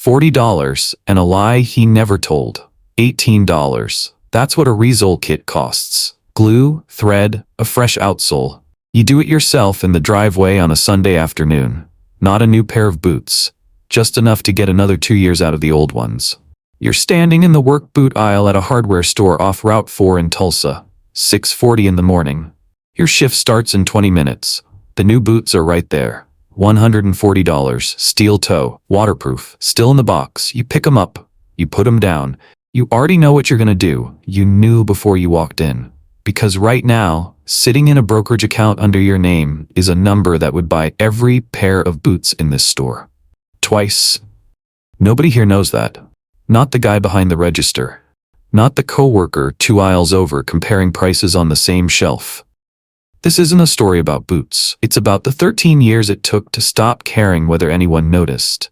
$40, and a lie he never told. $18. That's what a resole kit costs. Glue, thread, a fresh outsole. You do it yourself in the driveway on a Sunday afternoon. Not a new pair of boots. Just enough to get another 2 years out of the old ones. You're standing in the work boot aisle at a hardware store off Route 4 in Tulsa. 6:40 in the morning. Your shift starts in 20 minutes. The new boots are right there. $140, steel toe, waterproof, still in the box. You pick them up. You put them down. You already know what you're gonna do. You knew before you walked in. Because right now, sitting in a brokerage account under your name is a number that would buy every pair of boots in this store. Twice. Nobody here knows that. Not the guy behind the register. Not the coworker 2 aisles over comparing prices on the same shelf. This isn't a story about boots. It's about the 13 years it took to stop caring whether anyone noticed.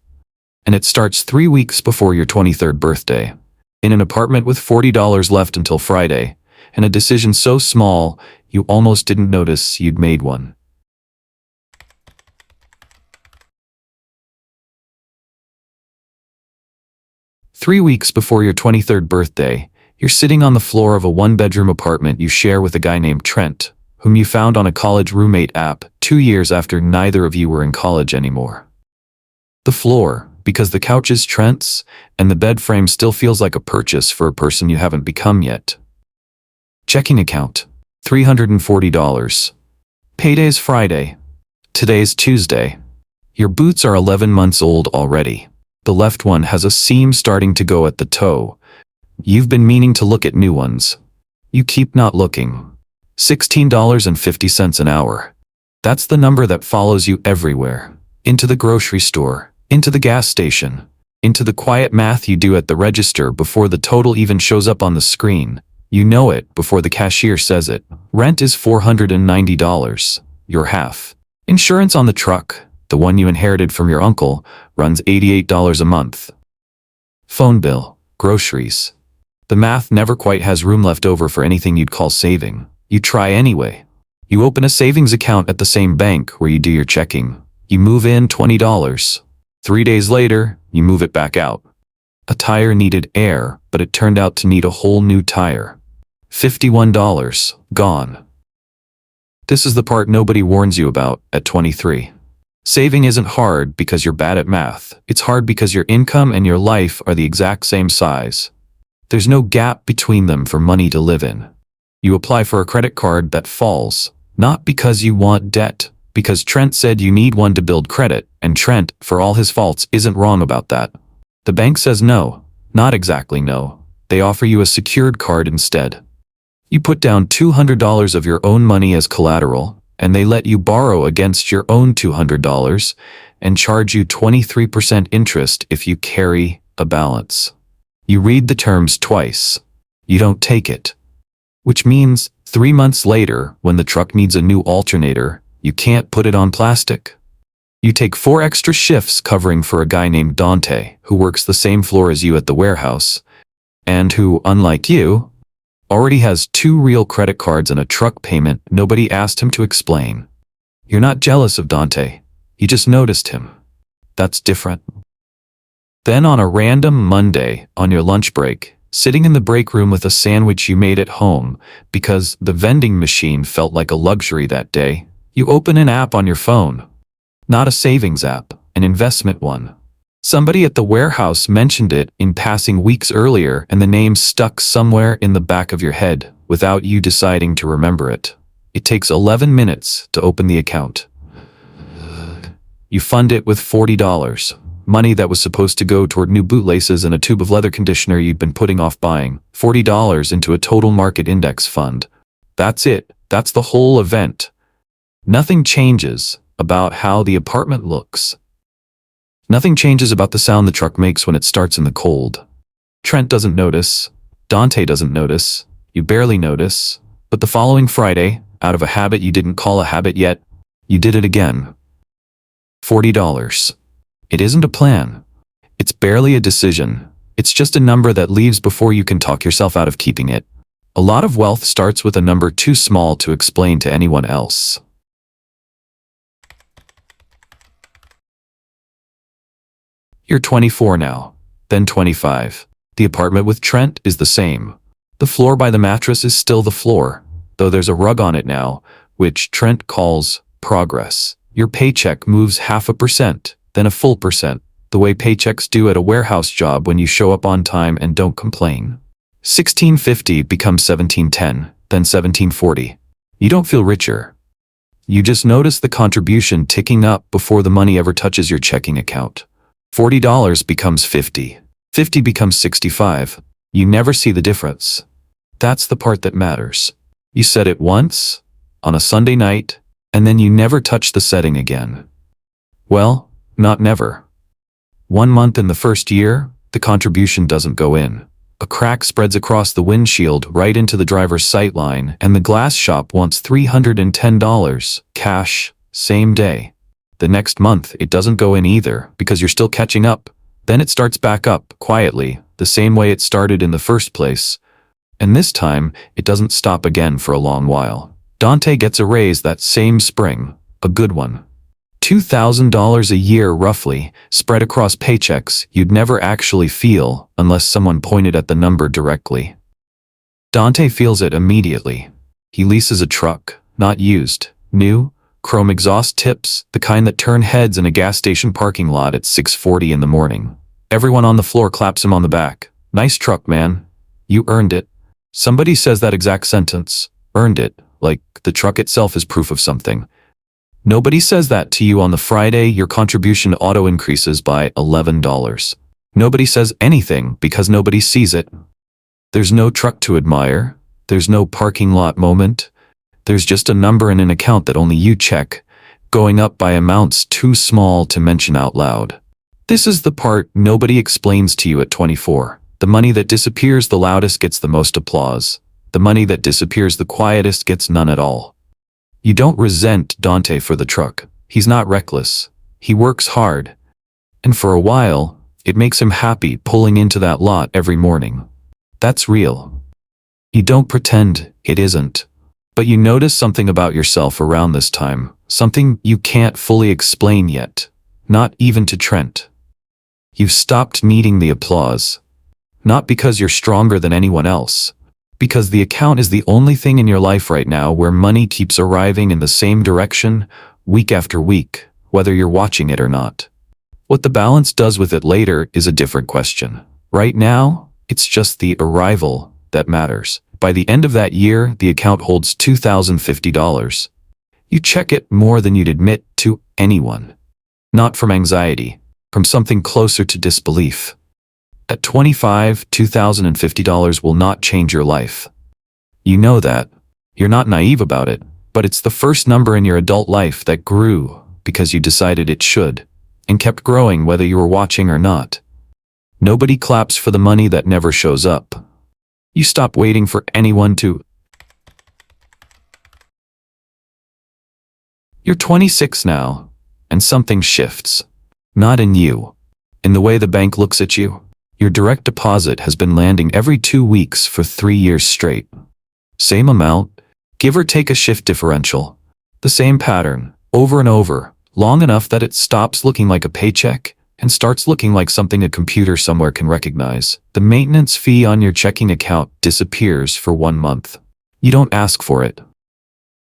And it starts 3 weeks before your 23rd birthday. In an apartment with $40 left until Friday, and a decision so small you almost didn't notice you'd made one. Three weeks before your 23rd birthday, you're sitting on the floor of a one-bedroom apartment you share with a guy named Trent, whom you found on a college roommate app 2 years after neither of you were in college anymore. The floor, because the couch is Trent's, and the bed frame still feels like a purchase for a person you haven't become yet. Checking account, $340. Payday's Friday. Today's Tuesday. Your boots are 11 months old already. The left one has a seam starting to go at the toe. You've been meaning to look at new ones. You keep not looking. $16.50 an hour. That's the number that follows you everywhere. Into the grocery store, into the gas station, into the quiet math you do at the register before the total even shows up on the screen. You know it before the cashier says it. Rent is $490. Your half. Insurance on the truck, the one you inherited from your uncle, runs $88 a month. Phone bill, groceries. The math never quite has room left over for anything you'd call saving. You try anyway. You open a savings account at the same bank where you do your checking. You move in $20. 3 days later, you move it back out. A tire needed air, but it turned out to need a whole new tire. $51. Gone. This is the part nobody warns you about at 23. Saving isn't hard because you're bad at math. It's hard because your income and your life are the exact same size. There's no gap between them for money to live in. You apply for a credit card that falls, not because you want debt, because Trent said you need one to build credit, and Trent, for all his faults, isn't wrong about that. The bank says no, not exactly no. They offer you a secured card instead. You put down $200 of your own money as collateral, and they let you borrow against your own $200 and charge you 23% interest if you carry a balance. You read the terms twice. You don't take it. Which means 3 months later, when the truck needs a new alternator, you can't put it on plastic. You take 4 extra shifts covering for a guy named Dante, who works the same floor as you at the warehouse, and who, unlike you, already has 2 real credit cards and a truck payment nobody asked him to explain. You're not jealous of Dante. You just noticed him. That's different. Then on a random Monday, on your lunch break, sitting in the break room with a sandwich you made at home because the vending machine felt like a luxury that day, you open an app on your phone. Not a savings app, an investment one. Somebody at the warehouse mentioned it in passing weeks earlier, and the name stuck somewhere in the back of your head without you deciding to remember it. It takes 11 minutes to open the account. You fund it with $40, money that was supposed to go toward new bootlaces and a tube of leather conditioner you'd been putting off buying. $40 into a total market index fund. That's it. That's the whole event. Nothing changes about how the apartment looks. Nothing changes about the sound the truck makes when it starts in the cold. Trent doesn't notice. Dante doesn't notice. You barely notice. But the following Friday, out of a habit you didn't call a habit yet, you did it again. $40. It isn't a plan. It's barely a decision. It's just a number that leaves before you can talk yourself out of keeping it. A lot of wealth starts with a number too small to explain to anyone else. You're 24 now, then 25. The apartment with Trent is the same. The floor by the mattress is still the floor, though there's a rug on it now, which Trent calls progress. Your paycheck moves 0.5%, then a full percent, the way paychecks do at a warehouse job when you show up on time and don't complain. 1650 becomes 1710, then 1740. You don't feel richer. You just notice the contribution ticking up before the money ever touches your checking account. $40 becomes 50. 50 becomes 65. You never see the difference. That's the part that matters. You set it once, on a Sunday night, and then you never touch the setting again. Well, not never. 1 month in the first year, the contribution doesn't go in. A crack spreads across the windshield right into the driver's sight line, and the glass shop wants $310, cash, same day. The next month, it doesn't go in either, because you're still catching up. Then it starts back up, quietly, the same way it started in the first place. And this time, it doesn't stop again for a long while. Dante gets a raise that same spring, a good one. $2,000 a year roughly, spread across paychecks you'd never actually feel unless someone pointed at the number directly. Dante feels it immediately. He leases a truck, not used, new, chrome exhaust tips, the kind that turn heads in a gas station parking lot at 6:40 in the morning. Everyone on the floor claps him on the back. Nice truck, man. You earned it. Somebody says that exact sentence, earned it, like the truck itself is proof of something. Nobody says that to you on the Friday your contribution auto increases by $11. Nobody says anything because nobody sees it. There's no truck to admire. There's no parking lot moment. There's just a number in an account that only you check, going up by amounts too small to mention out loud. This is the part nobody explains to you at 24. The money that disappears the loudest gets the most applause. The money that disappears the quietest gets none at all. You don't resent Dante for the truck. He's not reckless. He works hard. And for a while, it makes him happy pulling into that lot every morning. That's real. You don't pretend it isn't. But you notice something about yourself around this time, something you can't fully explain yet, not even to Trent. You've stopped needing the applause. Not because you're stronger than anyone else, because the account is the only thing in your life right now where money keeps arriving in the same direction, week after week, whether you're watching it or not. What the balance does with it later is a different question. Right now, it's just the arrival that matters. By the end of that year, the account holds $2,050. You check it more than you'd admit to anyone. Not from anxiety, from something closer to disbelief. At 25, $2,050 will not change your life. You know that. You're not naive about it, but it's the first number in your adult life that grew because you decided it should, and kept growing whether you were watching or not. Nobody claps for the money that never shows up. You stop waiting for anyone to. You're 26 now, and something shifts. Not in you. In the way the bank looks at you. Your direct deposit has been landing every 2 weeks for 3 years straight. Same amount, give or take a shift differential. The same pattern, over and over, long enough that it stops looking like a paycheck and starts looking like something a computer somewhere can recognize. The maintenance fee on your checking account disappears for 1 month. You don't ask for it.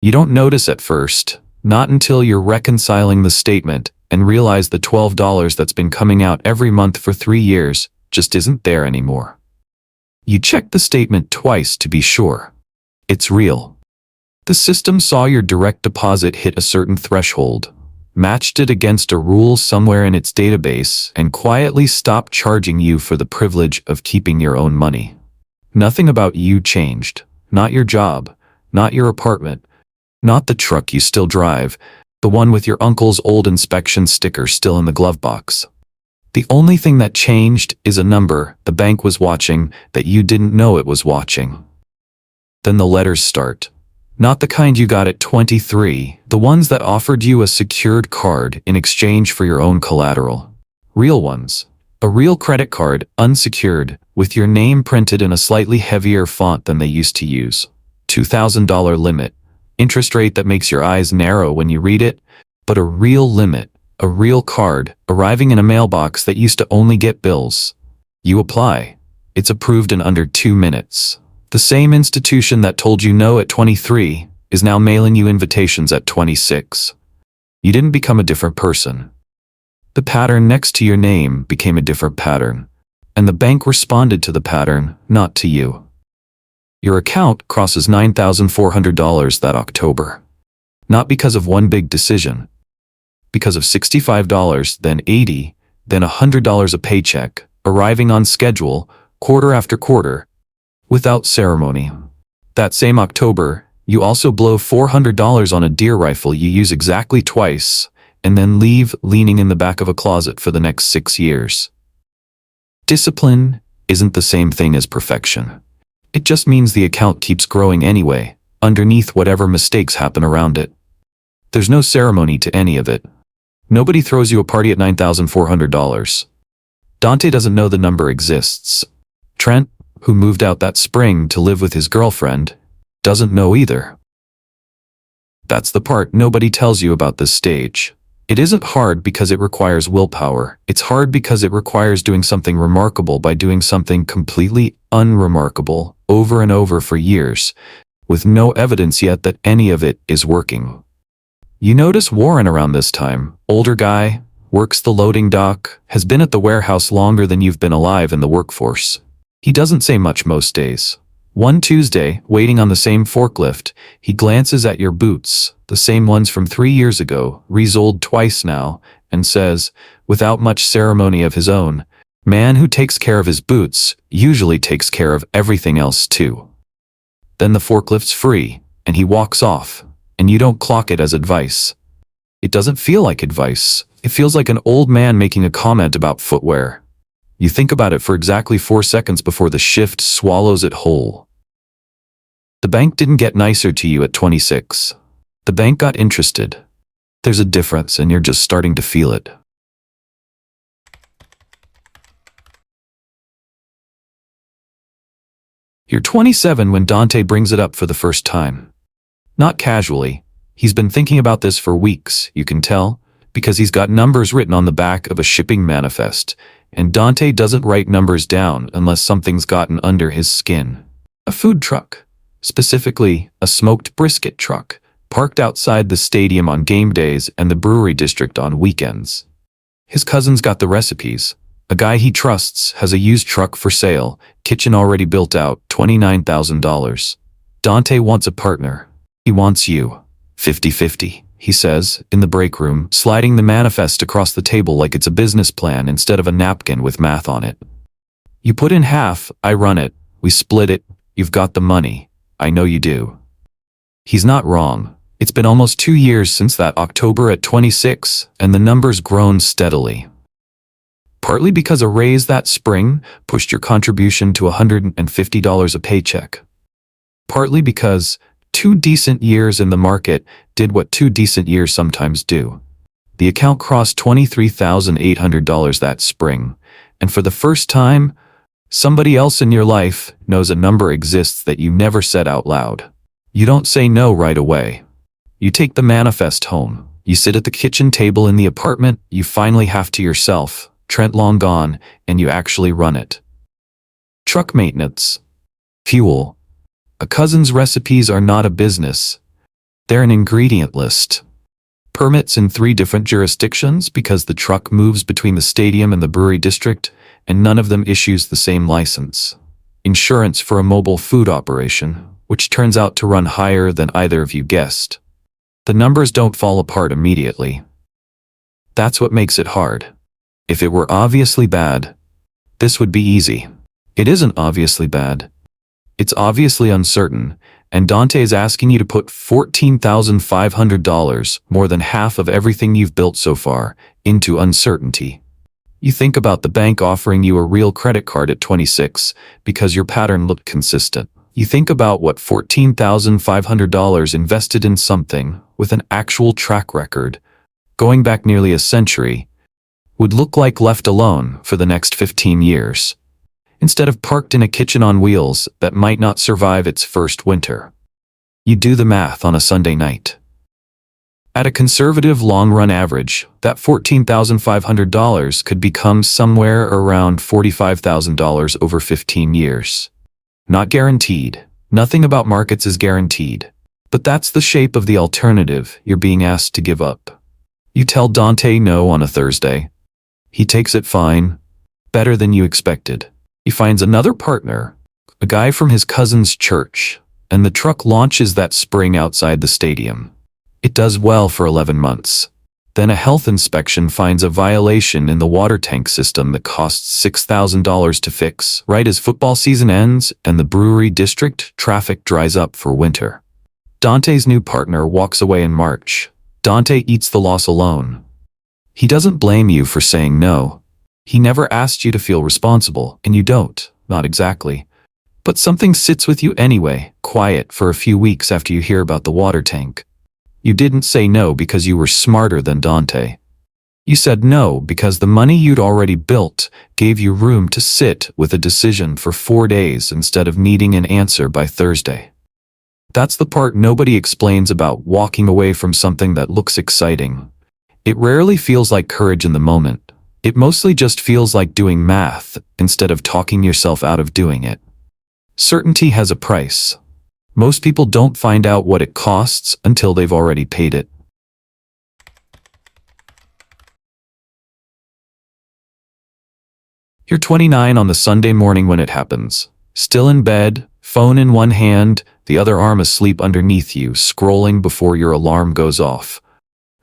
You don't notice at first, not until you're reconciling the statement and realize the $12 that's been coming out every month for 3 years just isn't there anymore. You check the statement twice to be sure. It's real. The system saw your direct deposit hit a certain threshold, matched it against a rule somewhere in its database, and quietly stopped charging you for the privilege of keeping your own money. Nothing about you changed. Not your job, not your apartment, not the truck you still drive, the one with your uncle's old inspection sticker still in the glove box. The only thing that changed is a number the bank was watching that you didn't know it was watching. Then the letters start. Not the kind you got at 23, the ones that offered you a secured card in exchange for your own collateral. Real ones. A real credit card, unsecured, with your name printed in a slightly heavier font than they used to use. $2,000 limit. Interest rate that makes your eyes narrow when you read it, but a real limit. A real card, arriving in a mailbox that used to only get bills. You apply. It's approved in under 2 minutes. The same institution that told you no at 23 is now mailing you invitations at 26. You didn't become a different person. The pattern next to your name became a different pattern, and the bank responded to the pattern, not to you. Your account crosses $9,400 that October. Not because of one big decision. Because of $65, then $80, then $100 a paycheck, arriving on schedule, quarter after quarter, without ceremony. That same October, you also blow $400 on a deer rifle you use exactly twice, and then leave leaning in the back of a closet for the next 6 years. Discipline isn't the same thing as perfection. It just means the account keeps growing anyway, underneath whatever mistakes happen around it. There's no ceremony to any of it. Nobody throws you a party at $9,400. Dante doesn't know the number exists. Trent, who moved out that spring to live with his girlfriend, doesn't know either. That's the part nobody tells you about this stage. It isn't hard because it requires willpower. It's hard because it requires doing something remarkable by doing something completely unremarkable over and over for years, with no evidence yet that any of it is working. You notice Warren around this time, older guy, works the loading dock, has been at the warehouse longer than you've been alive in the workforce. He doesn't say much most days. One Tuesday, waiting on the same forklift, he glances at your boots, the same ones from 3 years ago, resoled twice now, and says, without much ceremony of his own, "Man who takes care of his boots usually takes care of everything else too." Then the forklift's free, and he walks off, and you don't clock it as advice. It doesn't feel like advice. It feels like an old man making a comment about footwear. You think about it for exactly 4 seconds before the shift swallows it whole. The bank didn't get nicer to you at 26. The bank got interested. There's a difference, and you're just starting to feel it. You're 27 when Dante brings it up for the first time. Not casually. He's been thinking about this for weeks, you can tell, because he's got numbers written on the back of a shipping manifest, and Dante doesn't write numbers down unless something's gotten under his skin. A food truck, specifically a smoked brisket truck, parked outside the stadium on game days and the brewery district on weekends. His cousin's got the recipes. A guy he trusts has a used truck for sale, kitchen already built out, $29,000. Dante wants a partner. He wants you. 50-50, he says, in the break room, sliding the manifest across the table like it's a business plan instead of a napkin with math on it. You put in half, I run it, we split it, you've got the money. I know you do. He's not wrong. It's been almost 2 years since that October at 26, and the number's grown steadily. Partly because a raise that spring pushed your contribution to $150 a paycheck. Partly because 2 decent years in the market did what 2 decent years sometimes do. The account crossed $23,800 that spring, and for the first time, somebody else in your life knows a number exists that you never said out loud. You don't say no right away. You take the manifest home. You sit at the kitchen table in the apartment you finally have to yourself, Trent long gone, and you actually run it. Truck maintenance. Fuel. A cousin's recipes are not a business. They're an ingredient list. Permits in 3 different jurisdictions because the truck moves between the stadium and the brewery district, and none of them issues the same license. Insurance for a mobile food operation, which turns out to run higher than either of you guessed. The numbers don't fall apart immediately. That's what makes it hard. If it were obviously bad, this would be easy. It isn't obviously bad. It's obviously uncertain, and Dante is asking you to put $14,500, more than half of everything you've built so far, into uncertainty. You think about the bank offering you a real credit card at 26 because your pattern looked consistent. You think about what $14,500 invested in something with an actual track record, going back nearly a century, would look like left alone for the next 15 years. Instead of parked in a kitchen on wheels that might not survive its first winter. You do the math on a Sunday night. At a conservative long-run average, that $14,500 could become somewhere around $45,000 over 15 years. Not guaranteed. Nothing about markets is guaranteed. But that's the shape of the alternative you're being asked to give up. You tell Dante no on a Thursday. He takes it fine. Better than you expected. He finds another partner, a guy from his cousin's church, and the truck launches that spring outside the stadium. It does well for 11 months. Then a health inspection finds a violation in the water tank system that costs $6,000 to fix right as football season ends and the brewery district traffic dries up for winter. Dante's new partner walks away in March. Dante eats the loss alone. He doesn't blame you for saying no. He never asked you to feel responsible, and you don't, not exactly. But something sits with you anyway, quiet for a few weeks after you hear about the water tank. You didn't say no because you were smarter than Dante. You said no because the money you'd already built gave you room to sit with a decision for 4 days instead of needing an answer by Thursday. That's the part nobody explains about walking away from something that looks exciting. It rarely feels like courage in the moment. It mostly just feels like doing math instead of talking yourself out of doing it. Certainty has a price. Most people don't find out what it costs until they've already paid it. You're 29 on the Sunday morning when it happens. Still in bed, phone in one hand, the other arm asleep underneath you, scrolling before your alarm goes off.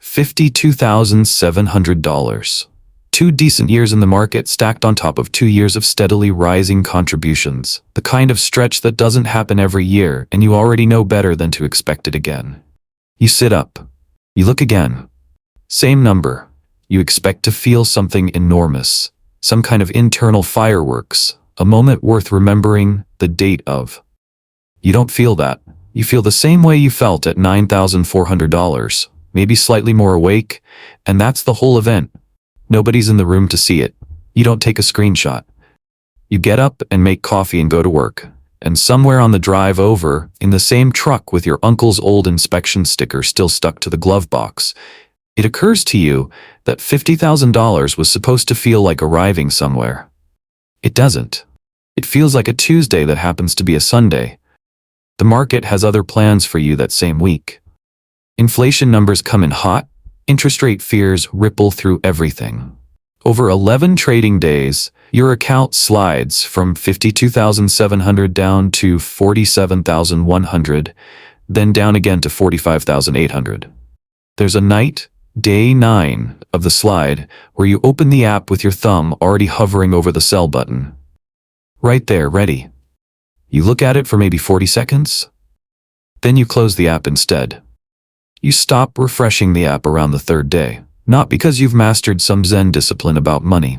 $52,700. 2 decent years in the market stacked on top of 2 years of steadily rising contributions. The kind of stretch that doesn't happen every year, and you already know better than to expect it again. You sit up. You look again. Same number. You expect to feel something enormous. Some kind of internal fireworks. A moment worth remembering the date of. You don't feel that. You feel the same way you felt at $9,400. Maybe slightly more awake, and that's the whole event. Nobody's in the room to see it. You don't take a screenshot. You get up and make coffee and go to work. And somewhere on the drive over, in the same truck with your uncle's old inspection sticker still stuck to the glove box, it occurs to you that $50,000 was supposed to feel like arriving somewhere. It doesn't. It feels like a Tuesday that happens to be a Sunday. The market has other plans for you that same week. Inflation numbers come in hot. Interest rate fears ripple through everything. Over 11 trading days, your account slides from $52,700 down to $47,100, then down again to $45,800. There's a night, day 9 of the slide, where you open the app with your thumb already hovering over the sell button. Right there, ready. You look at it for maybe 40 seconds. Then you close the app instead. You stop refreshing the app around the 3rd day, not because you've mastered some Zen discipline about money.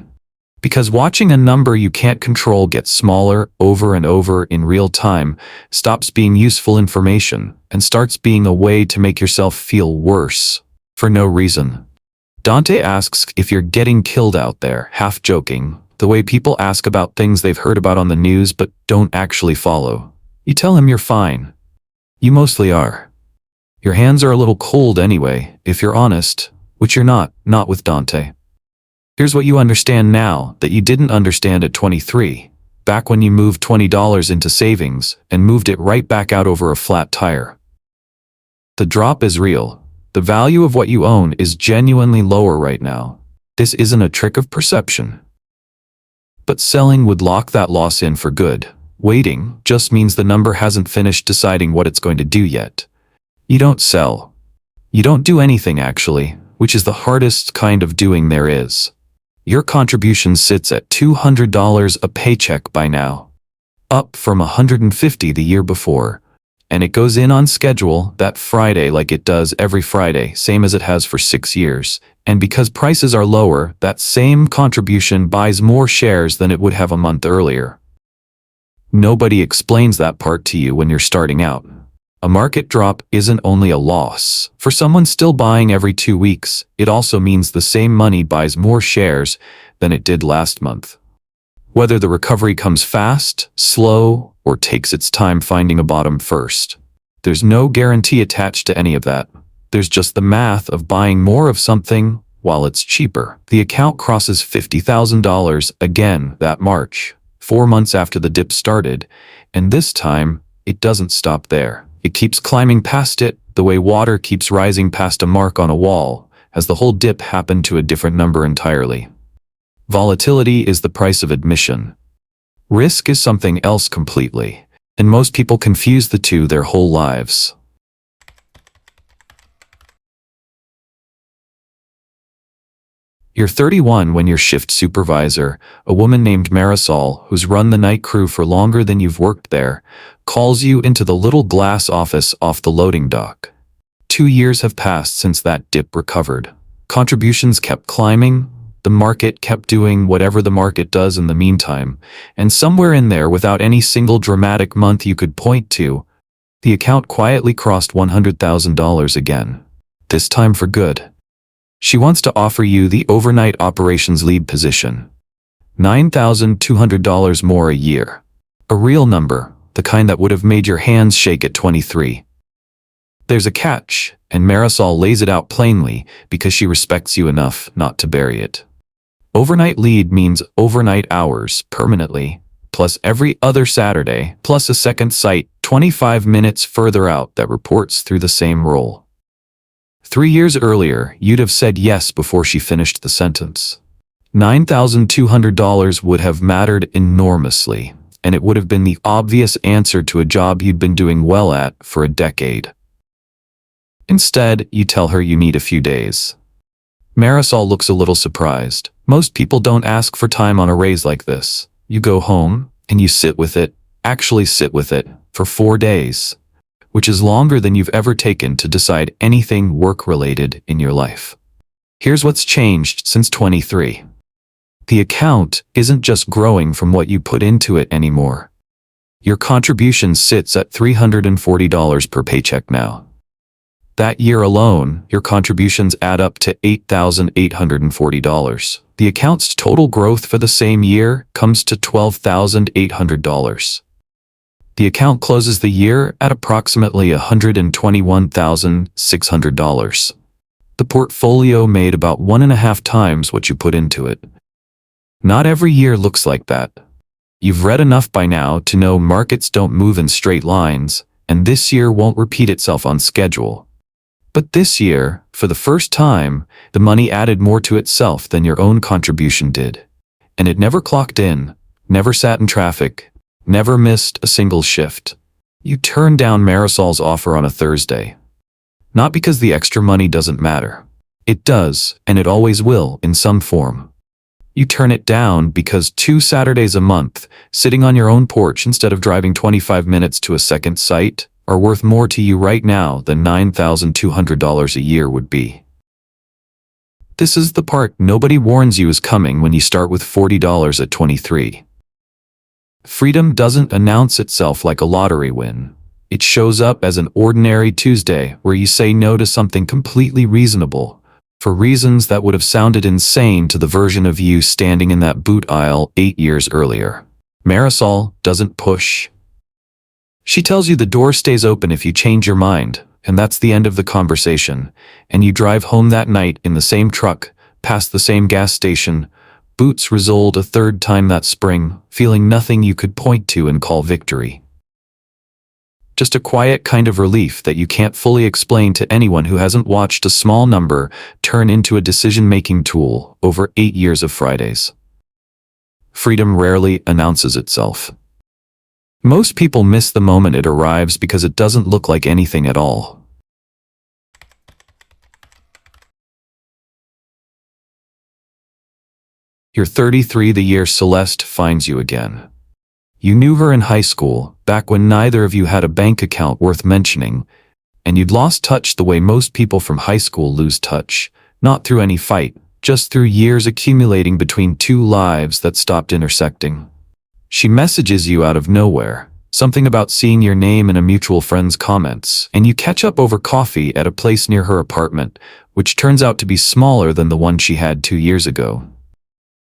Because watching a number you can't control get smaller over and over in real time stops being useful information and starts being a way to make yourself feel worse, for no reason. Dante asks if you're getting killed out there, half joking, the way people ask about things they've heard about on the news but don't actually follow. You tell him you're fine. You mostly are. Your hands are a little cold anyway, if you're honest, which you're not with Dante. Here's what you understand now that you didn't understand at 23, back when you moved $20 into savings and moved it right back out over a flat tire. The drop is real. The value of what you own is genuinely lower right now. This isn't a trick of perception. But selling would lock that loss in for good. Waiting just means the number hasn't finished deciding what it's going to do yet. You don't sell. You don't do anything actually, which is the hardest kind of doing there is. Your contribution sits at $200 a paycheck by now, up from $150 the year before, and it goes in on schedule that Friday like it does every Friday, same as it has for 6 years, and because prices are lower, that same contribution buys more shares than it would have a month earlier. Nobody explains that part to you when you're starting out. A market drop isn't only a loss. For someone still buying every 2 weeks, it also means the same money buys more shares than it did last month. Whether the recovery comes fast, slow, or takes its time finding a bottom first, there's no guarantee attached to any of that. There's just the math of buying more of something while it's cheaper. The account crosses $50,000 again that March, 4 months after the dip started, and this time, it doesn't stop there. It keeps climbing past it, the way water keeps rising past a mark on a wall, as the whole dip happened to a different number entirely. Volatility is the price of admission. Risk is something else completely, and most people confuse the two their whole lives. You're 31 when your shift supervisor, a woman named Marisol, who's run the night crew for longer than you've worked there, calls you into the little glass office off the loading dock. 2 years have passed since that dip recovered. Contributions kept climbing, the market kept doing whatever the market does in the meantime, and somewhere in there, without any single dramatic month you could point to, the account quietly crossed $100,000 again. This time for good. She wants to offer you the overnight operations lead position. $9,200 more a year. A real number, the kind that would have made your hands shake at 23. There's a catch, and Marisol lays it out plainly because she respects you enough not to bury it. Overnight lead means overnight hours permanently, plus every other Saturday, plus a second site 25 minutes further out that reports through the same role. 3 years earlier, you'd have said yes before she finished the sentence. $9,200 would have mattered enormously, and it would have been the obvious answer to a job you'd been doing well at for a decade. Instead, you tell her you need a few days. Marisol looks a little surprised. Most people don't ask for time on a raise like this. You go home, and you sit with it, actually sit with it, for 4 days. Which is longer than you've ever taken to decide anything work-related in your life. Here's what's changed since 23. The account isn't just growing from what you put into it anymore. Your contribution sits at $340 per paycheck now. That year alone, your contributions add up to $8,840. The account's total growth for the same year comes to $12,800. The account closes the year at approximately $121,600. The portfolio made about 1.5 times what you put into it. Not every year looks like that. You've read enough by now to know markets don't move in straight lines, and this year won't repeat itself on schedule. But this year, for the first time, the money added more to itself than your own contribution did. And it never clocked in, never sat in traffic, never missed a single shift. You turned down Marisol's offer on a Thursday. Not because the extra money doesn't matter. It does, and it always will, in some form. You turn it down because 2 Saturdays a month, sitting on your own porch instead of driving 25 minutes to a second site, are worth more to you right now than $9,200 a year would be. This is the part nobody warns you is coming when you start with $40 at 23. Freedom doesn't announce itself like a lottery win. It shows up as an ordinary Tuesday where you say no to something completely reasonable, for reasons that would have sounded insane to the version of you standing in that boot aisle 8 years earlier. Marisol doesn't push. She tells you the door stays open if you change your mind, and that's the end of the conversation, and you drive home that night in the same truck, past the same gas station, boots resoled a 3rd time that spring, feeling nothing you could point to and call victory. Just a quiet kind of relief that you can't fully explain to anyone who hasn't watched a small number turn into a decision-making tool over 8 years of Fridays. Freedom rarely announces itself. Most people miss the moment it arrives because it doesn't look like anything at all. You're 33 the year Celeste finds you again. You knew her in high school, back when neither of you had a bank account worth mentioning, and you'd lost touch the way most people from high school lose touch, not through any fight, just through years accumulating between 2 lives that stopped intersecting. She messages you out of nowhere, something about seeing your name in a mutual friend's comments, and you catch up over coffee at a place near her apartment, which turns out to be smaller than the one she had 2 years ago.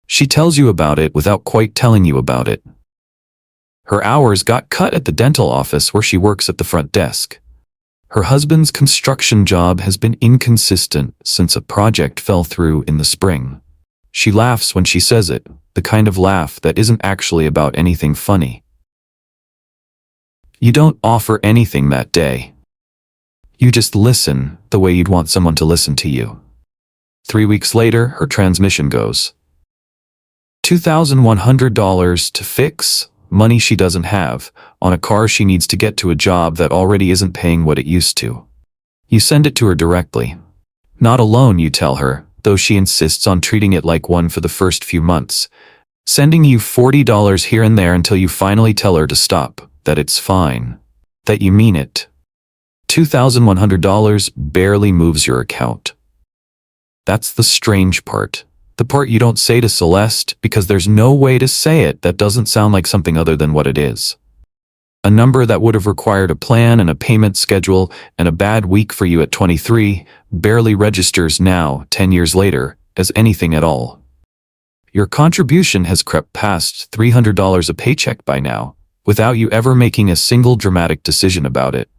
She tells you about it without quite telling you about it. Her hours got cut at the dental office where she works at the front desk. Her husband's construction job has been inconsistent since a project fell through in the spring. She laughs when she says it, the kind of laugh that isn't actually about anything funny. You don't offer anything that day. You just listen the way you'd want someone to listen to you. 3 weeks later, her transmission goes. $2,100 to fix, money she doesn't have, on a car she needs to get to a job that already isn't paying what it used to. You send it to her directly. Not alone, you tell her, though she insists on treating it like one for the first few months, sending you $40 here and there until you finally tell her to stop, that it's fine, that you mean it. $2,100 barely moves your account. That's the strange part. The part you don't say to Celeste because there's no way to say it that doesn't sound like something other than what it is. A number that would have required a plan and a payment schedule and a bad week for you at 23 barely registers now, 10 years later, as anything at all. Your contribution has crept past $300 a paycheck by now, without you ever making a single dramatic decision about it.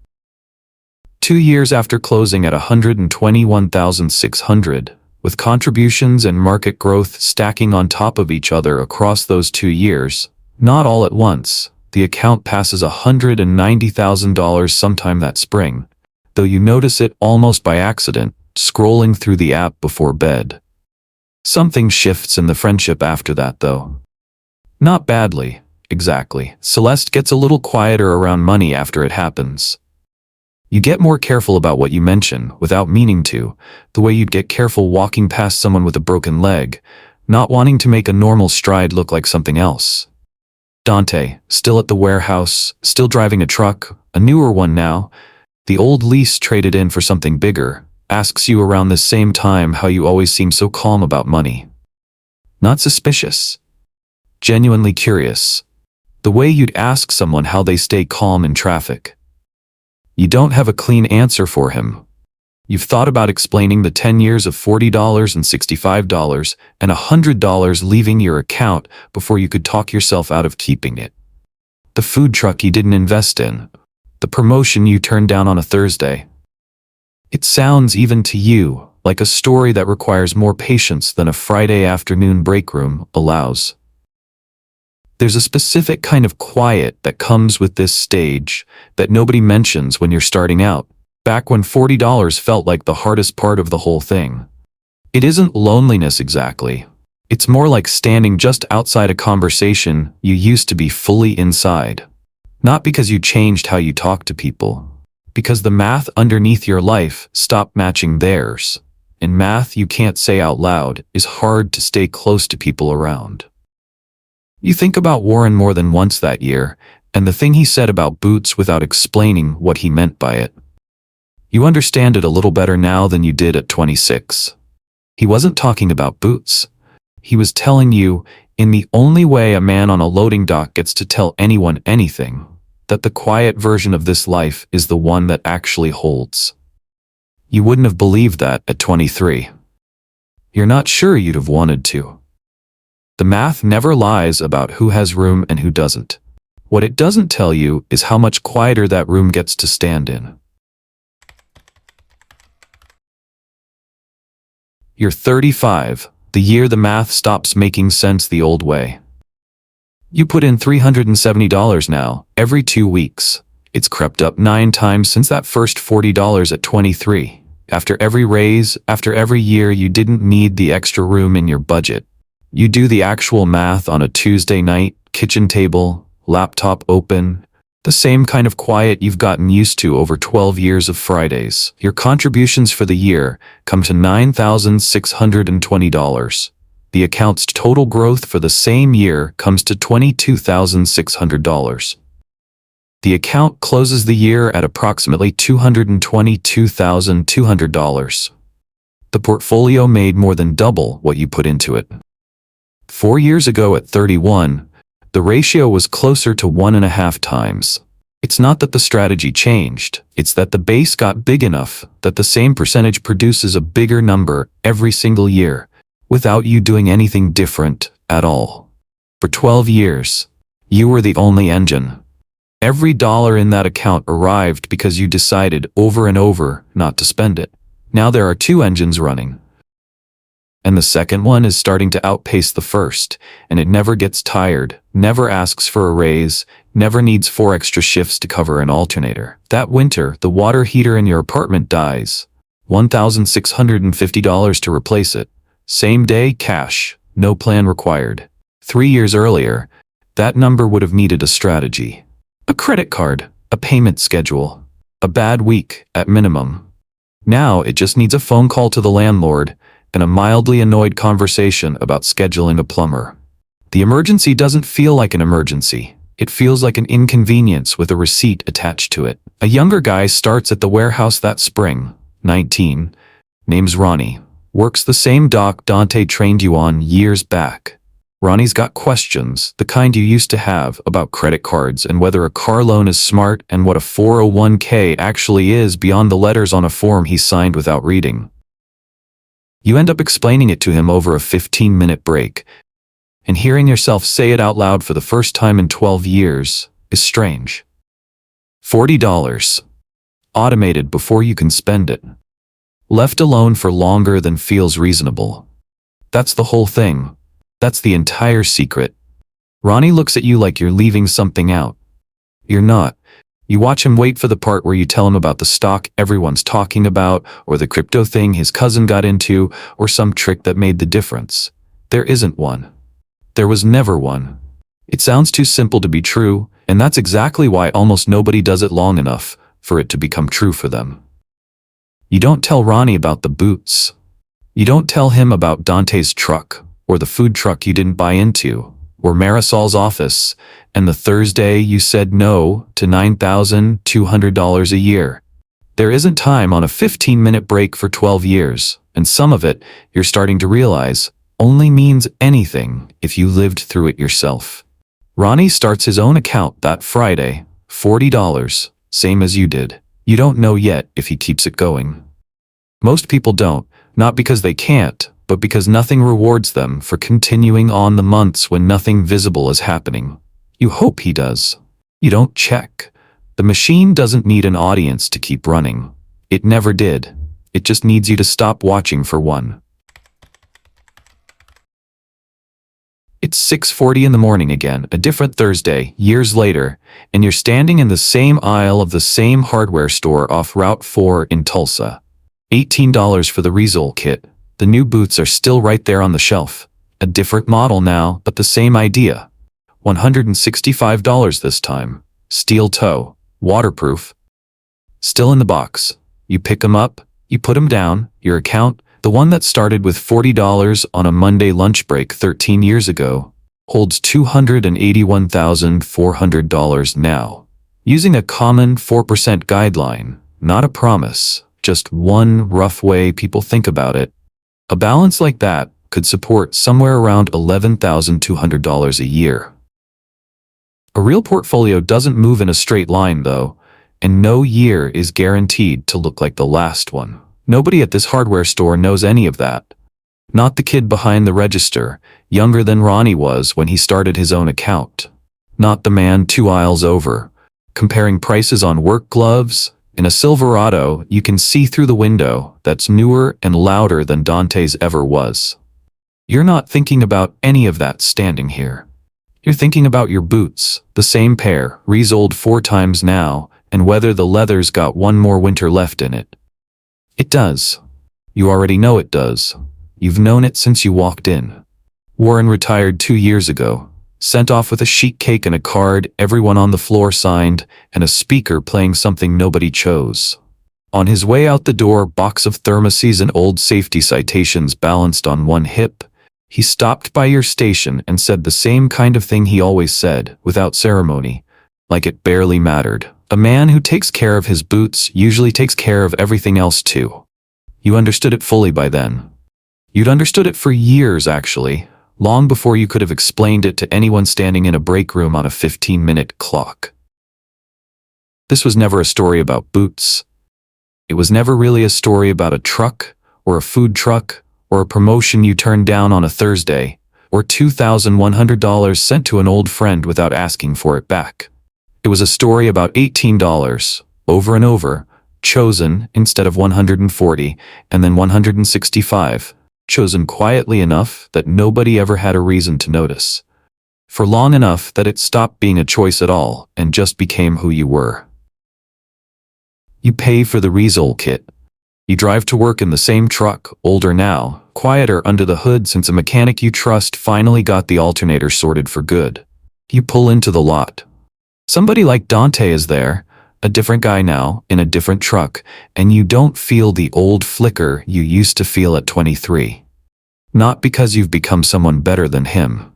2 years after closing at $121,600, with contributions and market growth stacking on top of each other across those 2 years, not all at once, the account passes $190,000 sometime that spring, though you notice it almost by accident, scrolling through the app before bed. Something shifts in the friendship after that, though. Not badly, exactly. Celeste gets a little quieter around money after it happens. You get more careful about what you mention, without meaning to, the way you'd get careful walking past someone with a broken leg, not wanting to make a normal stride look like something else. Dante, still at the warehouse, still driving a truck, a newer one now, the old lease traded in for something bigger, asks you around the same time how you always seem so calm about money. Not suspicious. Genuinely curious. The way you'd ask someone how they stay calm in traffic. You don't have a clean answer for him. You've thought about explaining the 10 years of $40 and $65 and $100 leaving your account before you could talk yourself out of keeping it. The food truck you didn't invest in. The promotion you turned down on a Thursday. It sounds even to you like a story that requires more patience than a Friday afternoon break room allows. There's a specific kind of quiet that comes with this stage that nobody mentions when you're starting out, back when $40 felt like the hardest part of the whole thing. It isn't loneliness exactly. It's more like standing just outside a conversation you used to be fully inside. Not because you changed how you talk to people, because the math underneath your life stopped matching theirs. And math you can't say out loud is hard to stay close to people around. You think about Warren more than once that year, and the thing he said about boots without explaining what he meant by it. You understand it a little better now than you did at 26. He wasn't talking about boots. He was telling you, in the only way a man on a loading dock gets to tell anyone anything, that the quiet version of this life is the one that actually holds. You wouldn't have believed that at 23. You're not sure you'd have wanted to. The math never lies about who has room and who doesn't. What it doesn't tell you is how much quieter that room gets to stand in. You're 35, the year the math stops making sense the old way. You put in $370 now, every 2 weeks. It's crept up 9 times since that first $40 at 23. After every raise, after every year you didn't need the extra room in your budget. You do the actual math on a Tuesday night, kitchen table, laptop open, the same kind of quiet you've gotten used to over 12 years of Fridays. Your contributions for the year come to $9,620. The account's total growth for the same year comes to $22,600. The account closes the year at approximately $222,200. The portfolio made more than double what you put into it. 4 years ago at 31, the ratio was closer to 1.5 times. It's not that the strategy changed, it's that the base got big enough that the same percentage produces a bigger number every single year, without you doing anything different at all. For 12 years, you were the only engine. Every dollar in that account arrived because you decided over and over not to spend it. Now there are two engines running. And the second one is starting to outpace the first, and it never gets tired, never asks for a raise, never needs 4 extra shifts to cover an alternator. That winter, the water heater in your apartment dies. $1,650 to replace it. Same day, cash, no plan required. 3 years earlier, that number would have needed a strategy. A credit card, a payment schedule, a bad week at minimum. Now it just needs a phone call to the landlord and a mildly annoyed conversation about scheduling a plumber. The emergency doesn't feel like an emergency. It feels like an inconvenience with a receipt attached to it. A younger guy starts at the warehouse that spring, 19, name's Ronnie, works the same dock Dante trained you on years back. Ronnie's got questions, the kind you used to have, about credit cards and whether a car loan is smart and what a 401k actually is beyond the letters on a form he signed without reading. You end up explaining it to him over a 15-minute break, and hearing yourself say it out loud for the first time in 12 years is strange. $40. Automated before you can spend it. Left alone for longer than feels reasonable. That's the whole thing. That's the entire secret. Ronnie looks at you like you're leaving something out. You're not. You watch him wait for the part where you tell him about the stock everyone's talking about, or the crypto thing his cousin got into, or some trick that made the difference. There isn't one. There was never one. It sounds too simple to be true, and that's exactly why almost nobody does it long enough for it to become true for them. You don't tell Ronnie about the boots. You don't tell him about Dante's truck, or the food truck you didn't buy into, or Marisol's office, and the Thursday you said no to $9,200 a year. There isn't time on a 15-minute break for 12 years, and some of it, you're starting to realize, only means anything if you lived through it yourself. Ronnie starts his own account that Friday, $40, same as you did. You don't know yet if he keeps it going. Most people don't, not because they can't, but because nothing rewards them for continuing on the months when nothing visible is happening. You hope he does. You don't check. The machine doesn't need an audience to keep running. It never did. It just needs you to stop watching for one. It's 6:40 in the morning again, a different Thursday, years later, and you're standing in the same aisle of the same hardware store off Route 4 in Tulsa. $18 for the Resole kit. The new boots are still right there on the shelf. A different model now, but the same idea. $165 this time. Steel toe. Waterproof. Still in the box. You pick them up, you put them down, your account, the one that started with $40 on a Monday lunch break 13 years ago, holds $281,400 now. Using a common 4% guideline, not a promise, just one rough way people think about it. A balance like that could support somewhere around $11,200 a year. A real portfolio doesn't move in a straight line though, and no year is guaranteed to look like the last one. Nobody at this hardware store knows any of that. Not the kid behind the register, younger than Ronnie was when he started his own account. Not the man 2 aisles over, comparing prices on work gloves. In a Silverado, you can see through the window that's newer and louder than Dante's ever was. You're not thinking about any of that standing here. You're thinking about your boots, the same pair, resoled 4 times now, and whether the leather's got one more winter left in it. It does. You already know it does. You've known it since you walked in. Warren retired 2 years ago. Sent off with a sheet cake and a card everyone on the floor signed, and a speaker playing something nobody chose. On his way out the door, box of thermoses and old safety citations balanced on one hip, he stopped by your station and said the same kind of thing he always said, without ceremony, like it barely mattered. A man who takes care of his boots usually takes care of everything else too. You understood it fully by then. You'd understood it for years, actually. Long before you could have explained it to anyone standing in a break room on a 15-minute clock. This was never a story about boots. It was never really a story about a truck, or a food truck, or a promotion you turned down on a Thursday, or $2,100 sent to an old friend without asking for it back. It was a story about $18, over and over, chosen instead of 140, and then 165, chosen quietly enough that nobody ever had a reason to notice. For long enough that it stopped being a choice at all and just became who you were. You pay for the Resole kit. You drive to work in the same truck, older now, quieter under the hood since a mechanic you trust finally got the alternator sorted for good. You pull into the lot. Somebody like Dante is there, a different guy now, in a different truck, and you don't feel the old flicker you used to feel at 23. Not because you've become someone better than him.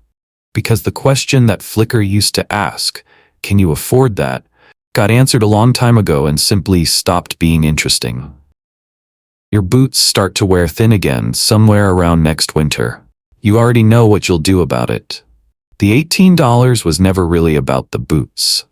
Because the question that flicker used to ask, can you afford that, got answered a long time ago and simply stopped being interesting. Your boots start to wear thin again somewhere around next winter. You already know what you'll do about it. The $18 was never really about the boots.